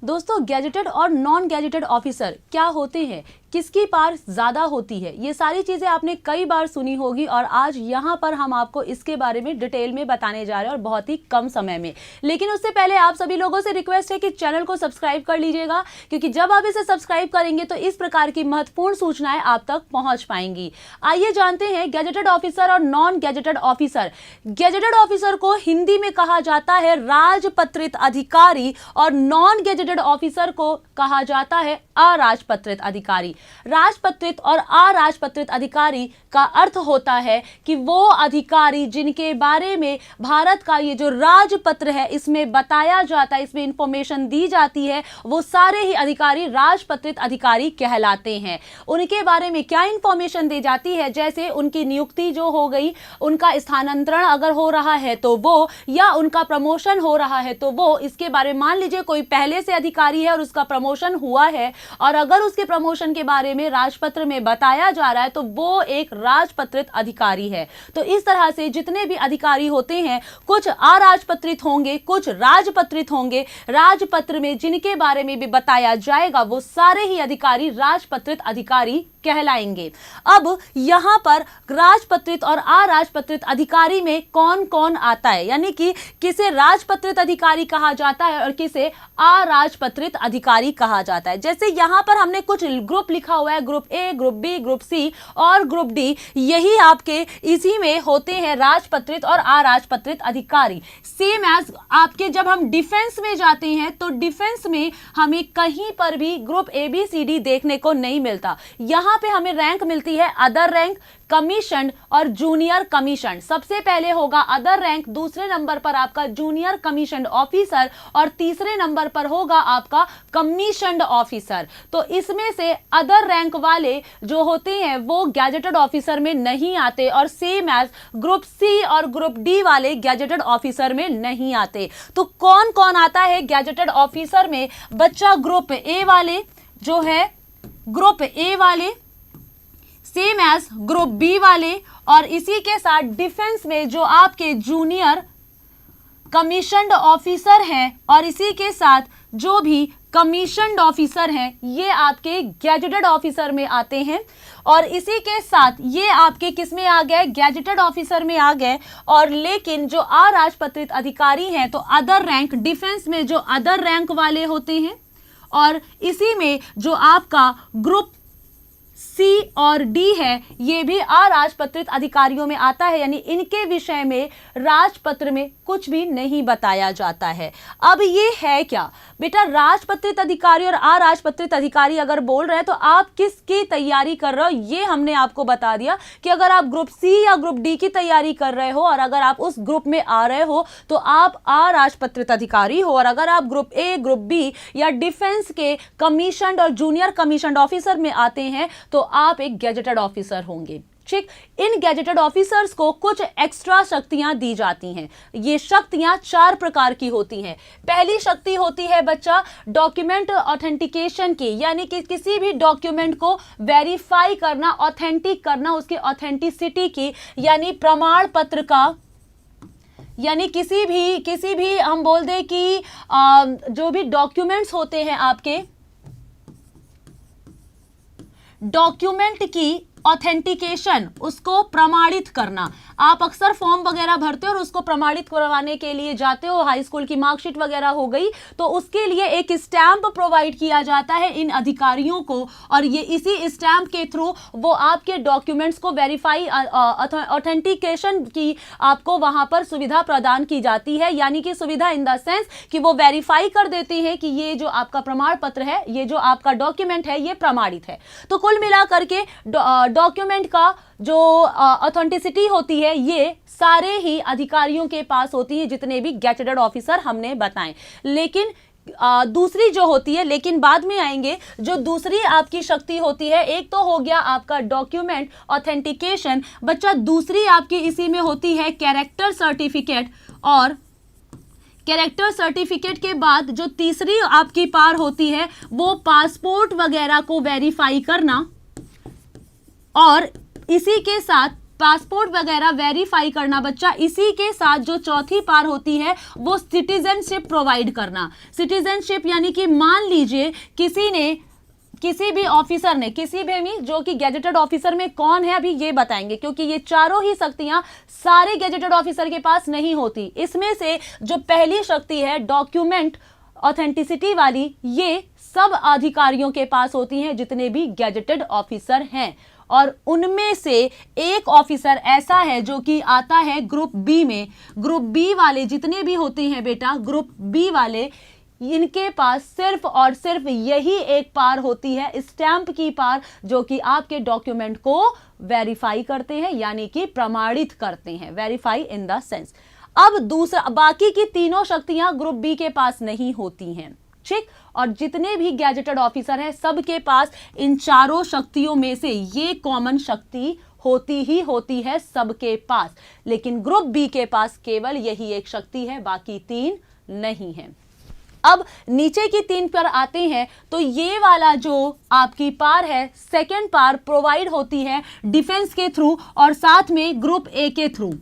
दोस्तों, गैजेटेड और non gazetted officer क्या होते हैं, किसकी पावर ज़्यादा होती है, ये सारी चीज़ें आपने कई बार सुनी होगी और आज यहाँ पर हम आपको इसके बारे में डिटेल में बताने जा रहे हैं और बहुत ही कम समय में। लेकिन उससे पहले आप सभी लोगों से रिक्वेस्ट है कि चैनल को सब्सक्राइब कर लीजिएगा, क्योंकि जब आप इसे सब्सक्राइब करेंगे तो इस प्रकार की महत्वपूर्ण सूचनाएं आप तक पहुंच पाएंगी। आइए जानते हैं गैजेटेड ऑफिसर और non gazetted officer. Gazetted officer को हिंदी में कहा जाता है राजपत्रित अधिकारी और नॉन गैजेटेड ऑफिसर को कहा जाता है अराजपत्रित अधिकारी। राजपत्रित और अराजपत्रित अधिकारी का अर्थ होता है कि वो अधिकारी जिनके बारे में भारत का ये जो राजपत्र है इसमें बताया जाता है, इसमें इंफॉर्मेशन दी जाती है, वो सारे ही अधिकारी राजपत्रित अधिकारी कहलाते हैं। उनके बारे में क्या इंफॉर्मेशन दी जाती है, जैसे उनकी नियुक्ति जो हो गई, उनका स्थानांतरण अगर हो रहा है तो वो, या उनका प्रमोशन हो रहा है तो वो, इसके बारे में मान लीजिए कोई पहले से अधिकारी है और उसका प्रमोशन हुआ है और अगर उसके प्रमोशन के बारे में राजपत्र में बताया जा रहा है तो वो एक राजपत्रित अधिकारी है। तो इस तरह से जितने भी अधिकारी होते हैं, कुछ अराजपत्रित होंगे, कुछ राजपत्रित होंगे। राजपत्र में जिनके बारे में भी बताया जाएगा वो सारे ही अधिकारी राजपत्रित अधिकारी कहलाएंगे। अब यहां पर राजपत्रित और अराजपत्रित अधिकारी में कौन कौन आता है, यानी कि किसे राजपत्रित अधिकारी कहा जाता है और किसे अराजपत्रित अधिकारी कहा जाता है। जैसे यहां पर हमने कुछ ग्रुप लिखा हुआ है, group A, group B, group C और ग्रुप डी, यही आपके इसी में होते हैं राजपत्रित और अराजपत्रित अधिकारी। सेम एज आपके जब हम डिफेंस में जाते हैं तो डिफेंस में हमें कहीं पर भी group A B C D देखने को नहीं मिलता। यहां पे हमें रैंक मिलती है अदर रैंक, कमीशन्ड और जूनियर कमीशन्ड। सबसे पहले होगा अदर रैंक, दूसरे नंबर पर आपका जूनियर कमीशन्ड ऑफिसर और तीसरे नंबर पर होगा आपका कमीशन्ड ऑफिसर। तो इसमें से अदर रैंक वाले जो होते हैं वो गैजेटेड ऑफिसर में नहीं आते और सेम एज ग्रुप सी और ग्रुप डी वाले गैजेटेड ऑफिसर में नहीं आते। तो कौन कौन आता है गैजेटेड ऑफिसर में बच्चा? ग्रुप ए वाले जो है, ग्रुप ए वाले सेम एज ग्रुप बी वाले, और इसी के साथ डिफेंस में जो आपके जूनियर कमीशन्ड ऑफिसर हैं और इसी के साथ जो भी कमीशन्ड ऑफिसर हैं ये आपके गैजेटेड ऑफिसर में आते हैं। और इसी के साथ ये आपके किस में आ गए? गैजेटेड ऑफिसर में आ गए। और लेकिन जो अराजपत्रित अधिकारी हैं तो अदर रैंक, डिफेंस में जो अदर रैंक वाले होते हैं और इसी में जो आपका ग्रुप सी और डी है ये भी अराजपत्रित अधिकारियों में आता है, यानी इनके विषय में राजपत्र में कुछ भी नहीं बताया जाता है। अब ये है क्या बेटा, राजपत्रित अधिकारी और अराजपत्रित अधिकारी अगर बोल रहे हैं तो आप किसकी तैयारी कर रहे हो ये हमने आपको बता दिया कि अगर आप ग्रुप सी या ग्रुप डी की तैयारी कर रहे हो और अगर आप उस ग्रुप में आ रहे हो तो आप अराजपत्रित अधिकारी हो, और अगर आप ग्रुप ए, ग्रुप बी या डिफेंस के कमीशन्ड और जूनियर कमीशन्ड ऑफिसर में आते हैं तो आप एक गैजेटेड ऑफिसर होंगे। ठीक, इन गैजेटेड ऑफिसर्स को कुछ एक्स्ट्रा शक्तियां दी जाती हैं। ये शक्तियां 4 प्रकार की होती हैं। पहली शक्ति होती है बच्चा डॉक्यूमेंट ऑथेंटिकेशन की, यानी कि किसी भी डॉक्यूमेंट को वेरीफाई करना, ऑथेंटिक करना, उसकी ऑथेंटिसिटी की, यानी प्रमाण पत्र का, यानी किसी भी हम बोल दें कि जो भी डॉक्यूमेंट्स होते हैं आपके, डॉक्यूमेंट की ऑथेंटिकेशन, उसको प्रमाणित करना। आप अक्सर फॉर्म वगैरह भरते हो और उसको प्रमाणित करवाने के लिए जाते हो, हाई स्कूल की मार्कशीट वगैरह हो गई तो उसके लिए एक स्टैंप प्रोवाइड किया जाता है इन अधिकारियों को, और ये इसी स्टैंप के थ्रू वो आपके डॉक्यूमेंट्स को वेरीफाई, ऑथेंटिकेशन की आपको वहां पर सुविधा प्रदान की जाती है। यानी कि सुविधा इन द सेंस कि वो वेरीफाई कर देते हैं कि ये जो आपका प्रमाण पत्र है, ये जो आपका डॉक्यूमेंट है ये प्रमाणित है। तो कुल मिलाकर के डॉक्यूमेंट का जो ऑथेंटिसिटी होती है ये सारे ही अधिकारियों के पास होती है, जितने भी गैजेटेड ऑफिसर हमने बताएं। लेकिन दूसरी जो होती है, लेकिन बाद में आएंगे, जो दूसरी आपकी शक्ति होती है, एक तो हो गया आपका डॉक्यूमेंट ऑथेंटिकेशन बच्चा, दूसरी आपकी इसी में होती है कैरेक्टर सर्टिफिकेट, और कैरेक्टर सर्टिफिकेट के बाद जो तीसरी आपकी पार होती है वो पासपोर्ट वगैरह को वेरीफाई करना, और इसी के साथ पासपोर्ट वगैरह वेरीफाई करना बच्चा, इसी के साथ जो चौथी पार होती है वो सिटीजनशिप प्रोवाइड करना। सिटीजनशिप यानी कि मान लीजिए किसी भी ऑफिसर ने, किसी भी जो कि गैजेटेड ऑफिसर में कौन है अभी ये बताएंगे, क्योंकि ये चारों ही शक्तियां सारे गैजेटेड ऑफिसर के पास नहीं होती। इसमें से जो पहली शक्ति है डॉक्यूमेंट ऑथेंटिसिटी वाली, ये सब अधिकारियों के पास होती हैं जितने भी गैजेटेड ऑफिसर हैं। और उनमें से एक ऑफिसर ऐसा है जो कि आता है ग्रुप बी में। ग्रुप बी वाले जितने भी होते हैं बेटा, ग्रुप बी वाले, इनके पास सिर्फ और सिर्फ यही एक पार होती है, स्टैंप की पार, जो कि आपके डॉक्यूमेंट को वेरीफाई करते हैं, यानी कि प्रमाणित करते हैं, वेरीफाई इन द सेंस। अब दूसरा, बाकी की तीनों शक्तियां ग्रुप बी के पास नहीं होती हैं, ठीक। और जितने भी गैजेटेड ऑफिसर हैं सबके पास इन चारों शक्तियों में से ये कॉमन शक्ति होती ही होती है सबके पास, लेकिन ग्रुप बी के पास केवल यही एक शक्ति है, बाकी तीन नहीं है। अब नीचे की तीन पर आते हैं तो ये वाला जो आपकी पार है, सेकंड पार प्रोवाइड होती है डिफेंस के थ्रू और साथ में ग्रुप ए के थ्रू।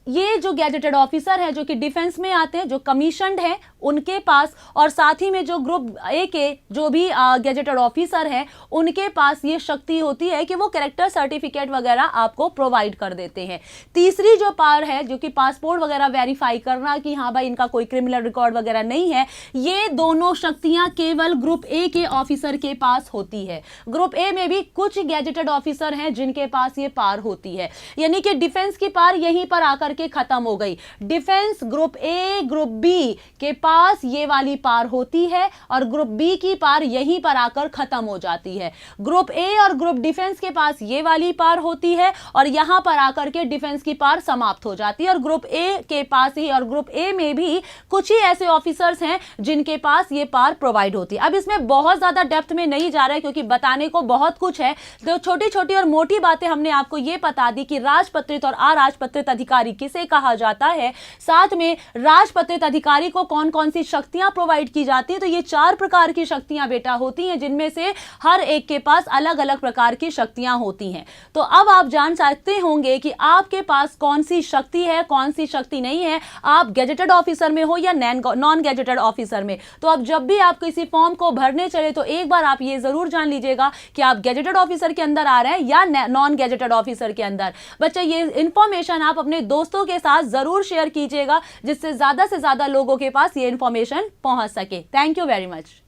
ये जो गैजेटेड ऑफिसर है जो कि डिफेंस में आते हैं, जो कमीशनड हैं, उनके पास, और साथ ही में जो ग्रुप ए के जो भी गैजेटेड ऑफिसर हैं उनके पास ये शक्ति होती है कि वो कैरेक्टर सर्टिफिकेट वगैरह आपको प्रोवाइड कर देते हैं। तीसरी जो पावर है जो कि पासपोर्ट वगैरह वेरीफाई करना कि हाँ भाई इनका कोई क्रिमिनल रिकॉर्ड वगैरह नहीं है, ये दोनों शक्तियां केवल ग्रुप ए के ऑफिसर के पास होती है। ग्रुप ए में भी कुछ गैजेटेड ऑफिसर हैं जिनके पास ये पावर होती है, यानी कि डिफेंस की पावर यहीं पर आकर के खत्म हो गई। Defence group A group B के पास ये वाली पार होती है और ग्रुप बी की पार यहीं पर आकर खत्म हो जाती है। ग्रुप ए और ग्रुप डिफेंस के पास ये वाली पार होती है और यहां पर आकर के डिफेंस की पार समाप्त हो जाती है। और ग्रुप ए के पास ही, और ग्रुप ए में भी कुछ ही ऐसे ऑफिसर्स हैं जिनके पास ये पार प्रोवाइड होती है। अब इसमें बहुत ज्यादा डेप्थ में नहीं जा रहा है क्योंकि बताने को बहुत कुछ है, तो छोटी छोटी और मोटी बातें हमने आपको ये बता दी कि राजपत्रित और अराजपत्रित अधिकारी किसे कहा जाता है, साथ में राजपत्रित अधिकारी को कौन कौन सी शक्तियां प्रोवाइड की जाती है। तो ये 4 प्रकार की शक्तियां बेटा होती हैं जिनमें से हर एक के पास अलग अलग प्रकार की शक्तियां होती हैं। तो अब आप जान सकते होंगे कि आपके पास कौन सी शक्ति है, कौन सी शक्ति नहीं है, आप गैजेटेड ऑफिसर में हो या नॉन गैजेटेड ऑफिसर में। तो अब जब भी आप किसी फॉर्म को भरने चले तो एक बार आप ये जरूर जान लीजिएगा कि आप गैजेटेड ऑफिसर के अंदर आ रहे हैं या नॉन गैजेटेड ऑफिसर के अंदर। बच्चे ये इंफॉर्मेशन आप अपने दोस्तों के साथ जरूर शेयर कीजिएगा जिससे ज्यादा से ज्यादा लोगों के पास ये इंफॉर्मेशन पहुंच सके। Thank you very much.